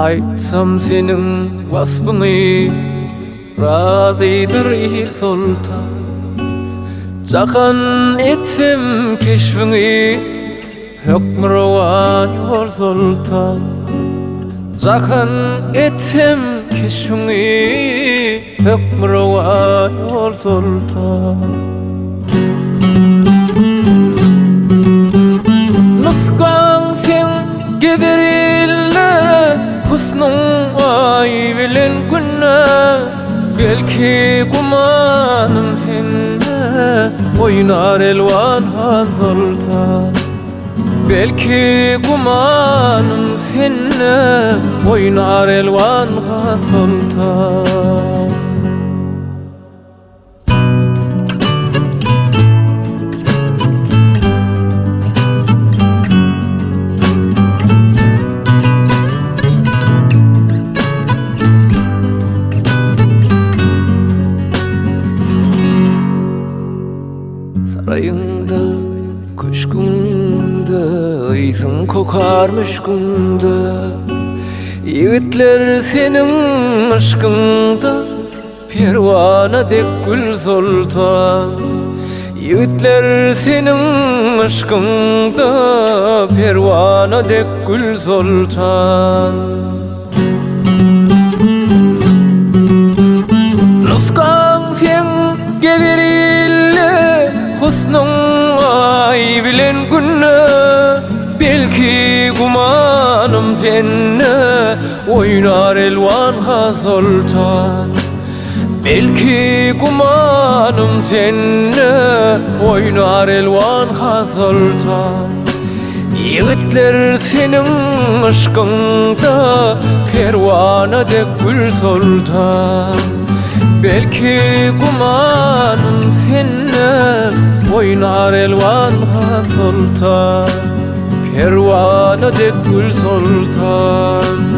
Aytsam senin vasfını, razıdır il sultan. Jahan etsem keşfini, hükmürvan yol sultan. Jahan etsem keşfini, hükmürvan yol sultan. Nuskan sen gederille, husnun ay bilen günne. Belki kumanım senne, oynar elvan han sultan. Belki kumanım senne, oynar elvan han sultan. Sarayında, köşkünde, ıysın kokarmış günde. Yiğitler senin aşkında, pervana dek gül sultan. Yiğitler senin aşkında, pervana dek gül sultan. Nuskan sen gederille, husnun ay bilen günne. Belki kumanım senne, oynar elvan ha sultan. Belki kumanım senne, oynar elvan ha sultan. Yiğitler senin aşkında, pervana dek gül sultan. Belki kumanım senne, oynar elvan ha sultan. Pervana dek gül sultan.